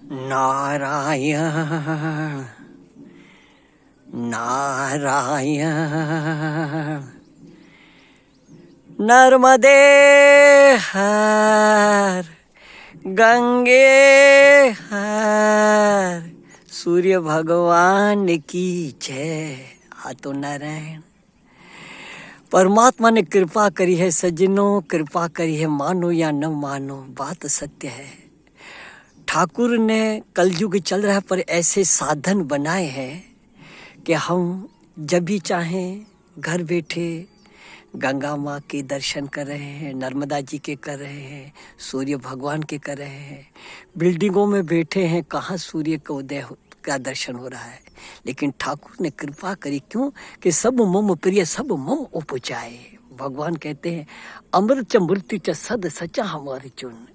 नारायण नारायण नर्मदे हर गंगे हर सूर्य भगवान की जय। तो नारायण परमात्मा ने कृपा करी है सज्जनों, कृपा करी है, मानो या न मानो बात सत्य है। ठाकुर ने कलयुग चल रहा है पर ऐसे साधन बनाए हैं कि हम जब भी चाहें घर बैठे गंगा माँ के दर्शन कर रहे हैं, नर्मदा जी के कर रहे हैं, सूर्य भगवान के कर रहे हैं। बिल्डिंगों में बैठे हैं, कहाँ सूर्य का उदय का दर्शन हो रहा है। लेकिन ठाकुर ने कृपा करी, क्यों कि सब मम प्रिय सब मम उपजाए। भगवान कहते हैं अमृत च मृत्यु च सद सचा हमारी चुन।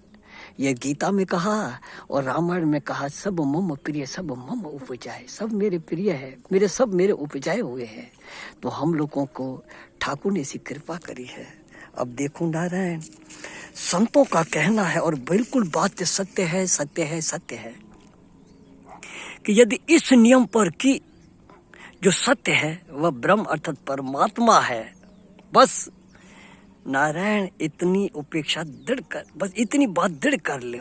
ये गीता में कहा और रामायण में कहा सब मम प्रिय सब मम उपजाए। सब मेरे प्रिय है, सब मेरे उपजाए हुए हैं। तो हम लोगों को ठाकुर ने ऐसी कृपा करी है। अब देखो नारायण, संतों का कहना है और बिल्कुल बात सत्य है, सत्य है, सत्य है कि यदि इस नियम पर कि जो सत्य है वह ब्रह्म अर्थात परमात्मा है, बस नारायण इतनी उपेक्षा दृढ़ कर, बस इतनी बात दृढ़ कर ले।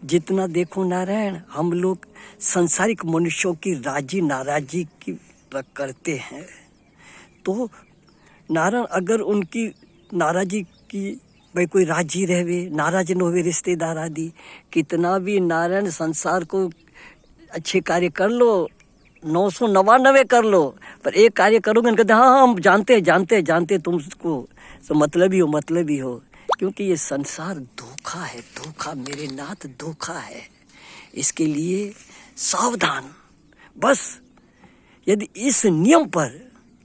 जितना देखो नारायण हम लोग संसारिक मनुष्यों की राजी नाराजी की करते हैं, तो नारायण अगर उनकी नाराजी की भाई कोई राजी रहे नाराज न हो रिश्तेदार आदि, कितना भी नारायण संसार को अच्छे कार्य कर लो, 999 कर लो, पर एक कार्य करोगे कहते हाँ हम जानते तुमको तो मतलब ही हो। क्योंकि ये संसार धोखा है, धोखा मेरे नाथ धोखा है। इसके लिए सावधान। बस यदि इस नियम पर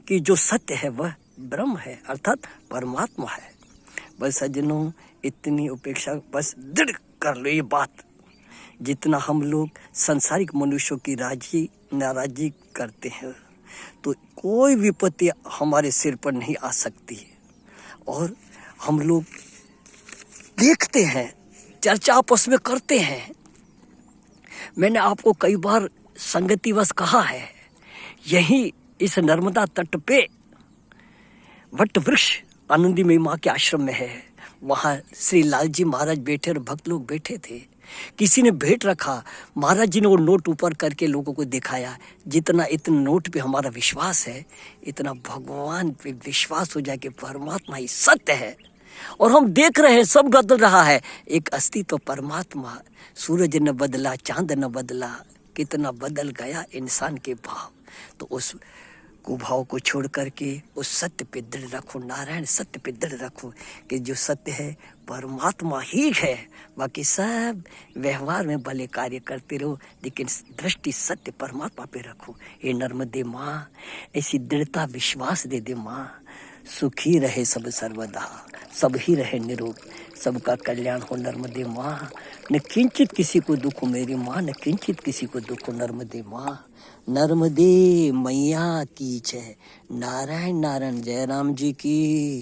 कि जो सत्य है वह ब्रह्म है अर्थात परमात्मा है, बस सज्जनों इतनी उपेक्षा बस दृढ़ कर लो ये बात। जितना हम लोग संसारिक मनुष्यों की राजी नाराजी करते हैं तो कोई विपत्ति हमारे सिर पर नहीं आ सकती है। और हम लोग देखते हैं, चर्चा आपस में करते हैं। मैंने आपको कई बार संगतिवश कहा है, यही इस नर्मदा तट पे वट वृक्ष आनंदीमयी माँ के आश्रम में है। वहाँ श्री लाल जी महाराज बैठे और भक्त लोग बैठे थे। किसी ने भेंट रखा, महाराज जी ने वो नोट ऊपर करके लोगों को दिखाया। जितना इतने नोट पे हमारा विश्वास है, इतना भगवान पे विश्वास हो जाए कि परमात्मा ही सत्य है। और हम देख रहे हैं सब बदल रहा है, एक अस्तित्व परमात्मा। सूरज न बदला, चांद न बदला, कितना बदल गया इंसान के भाव। तो उस कुभाव को छोड़ करके उस सत्य पे दृढ़ रखो नारायण, सत्य पे दृढ़ रखो कि जो सत्य है परमात्मा ही है। बाकी सब व्यवहार में भले कार्य करते रहो, लेकिन दृष्टि सत्य परमात्मा पे रखो। हे नर्मदे माँ, ऐसी दृढ़ता विश्वास दे दे माँ। सुखी रहे सब सर्वदा, सब ही रहे निरोग, सबका कल्याण हो नर्मदे माँ। न किंचित किसी को दुख हो मेरी माँ, न किंचित किसी को दुख हो नर्मदे माँ। नर्मदे मैया की जय। नारायण नारायण, जय राम जी की।